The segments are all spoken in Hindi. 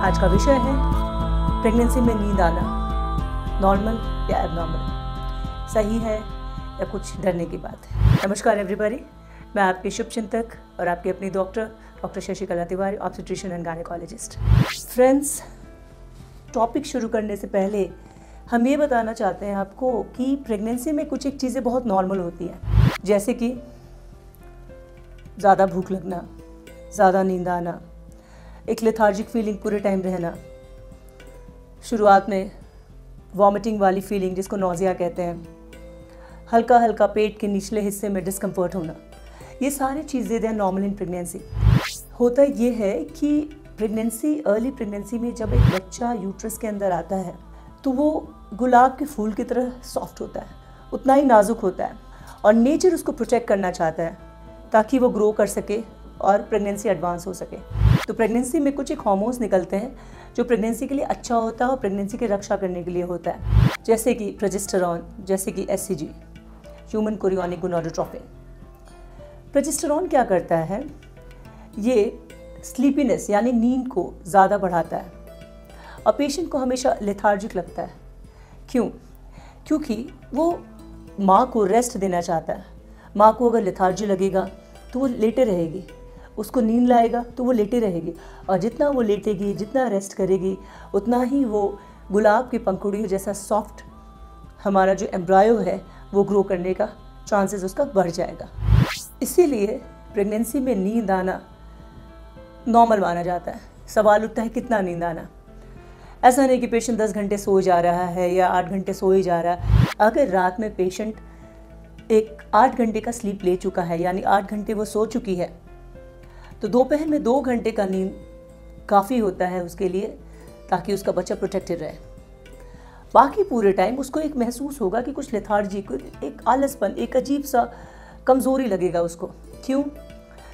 आज का विषय है प्रेगनेंसी में नींद आना, नॉर्मल या एबनॉर्मल, सही है या कुछ डरने की बात है। नमस्कार एवरीबॉडी, मैं आपके शुभचिंतक और आपके अपनी doctor Shashikala Tiwari, obstetrician and gynaecologist. Friends, topic शुरू करने से पहले हम ये बताना चाहते हैं आपको कि प्रेगनेंसी में कुछ एक चीज़ें बहुत नॉर्मल होती हैं, जैसे कि ज़्यादा भूख लगना, ज़्यादा नींद आना, एक लेथार्जिक फीलिंग पूरे टाइम रहना, शुरुआत में वॉमिटिंग वाली फीलिंग जिसको नोज़िया कहते हैं, हल्का हल्का पेट के निचले हिस्से में डिस्कम्फर्ट होना, ये सारी चीज़ें दे नॉर्मल इन प्रेगनेंसी। होता ये है कि अर्ली प्रेगनेंसी में जब एक बच्चा यूट्रस के अंदर आता है तो वो गुलाब के फूल की तरह सॉफ्ट होता है, उतना ही नाजुक होता है और नेचर उसको प्रोटेक्ट करना चाहता है ताकि वो ग्रो कर सके और प्रेगनेंसी एडवांस हो सके। तो प्रेगनेंसी में कुछ एक हार्मोन्स निकलते हैं जो प्रेगनेंसी के लिए अच्छा होता है और प्रेगनेंसी की रक्षा करने के लिए होता है, जैसे कि प्रोजेस्टेरॉन, जैसे कि HCG, human chorionic gonadotropin. Progesterone क्या करता है, ये स्लीपीनेस यानी नींद को ज़्यादा बढ़ाता है और पेशेंट को हमेशा लेथार्जिक लगता है। क्यों? क्योंकि वो माँ को रेस्ट देना चाहता है। माँ को अगर लेथार्जी लगेगा तो वो लेटे रहेगी, उसको नींद लाएगा तो वो लेटे रहेगी और जितना वो लेटेगी, जितना रेस्ट करेगी, उतना ही वो गुलाब की पंखुड़ियों जैसा सॉफ्ट हमारा जो एम्ब्रायो है वो ग्रो करने का चांसेस उसका बढ़ जाएगा। इसीलिए प्रेगनेंसी में नींद आना नॉर्मल माना जाता है। सवाल उठता है कितना नींद आना। ऐसा नहीं कि पेशेंट 10 घंटे सो जा रहा है या 8 घंटे सो ही जा रहा है। अगर रात में पेशेंट एक 8 घंटे का स्लीप ले चुका है, यानी 8 घंटे वो सो चुकी है, तो दोपहर में 2 घंटे का नींद काफ़ी होता है उसके लिए, ताकि उसका बच्चा प्रोटेक्टेड रहे। बाकी पूरे टाइम उसको एक महसूस होगा कि कुछ लेथार्जी, एक आलसपन, एक अजीब सा कमज़ोरी लगेगा उसको। क्यों?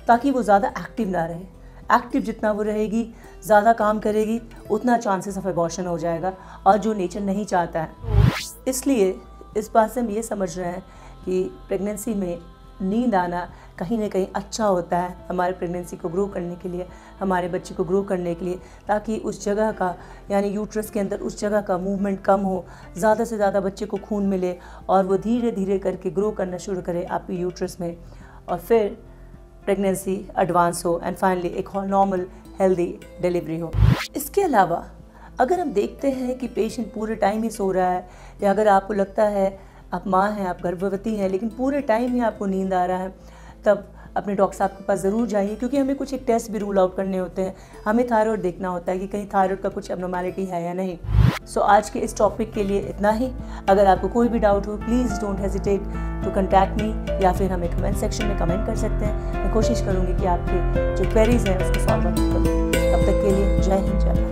ताकि वो ज़्यादा एक्टिव ना रहे। एक्टिव जितना वो रहेगी, ज़्यादा काम करेगी, उतना चांसेस ऑफ एबॉर्शन हो जाएगा और जो नेचर नहीं चाहता है। इसलिए इस बात से हम ये समझ रहे हैं कि प्रेगनेंसी में नींद आना कहीं ना कहीं अच्छा होता है हमारे प्रेगनेंसी को ग्रो करने के लिए, हमारे बच्चे को ग्रो करने के लिए, ताकि उस जगह का यानी यूट्रस के अंदर उस जगह का मूवमेंट कम हो, ज़्यादा से ज़्यादा बच्चे को खून मिले और वो धीरे धीरे करके ग्रो करना शुरू करे आपके यूट्रस में, और फिर प्रेगनेंसी एडवांस हो एंड फाइनली एक नॉर्मल हेल्दी डिलीवरी हो। इसके अलावा अगर हम देखते हैं कि पेशेंट पूरे टाइम ही सो रहा है, या अगर आपको लगता है आप माँ हैं, आप गर्भवती हैं, लेकिन पूरे टाइम ही आपको नींद आ रहा है, तब अपने डॉक्टर साहब के पास ज़रूर जाइए, क्योंकि हमें कुछ एक टेस्ट भी रूल आउट करने होते हैं। हमें थायराइड देखना होता है कि कहीं थायराइड का कुछ एब्नॉर्मैलिटी है या नहीं। सो आज के इस टॉपिक के लिए इतना ही। अगर आपको कोई भी डाउट हो, please don't hesitate to contact me, या फिर हमें कमेंट सेक्शन में कमेंट कर सकते हैं। मैं कोशिश करूँगी कि आपके जो क्वेरीज हैं उसको सॉल्व आउट करूँ। तब तक के लिए जय हिंद, जय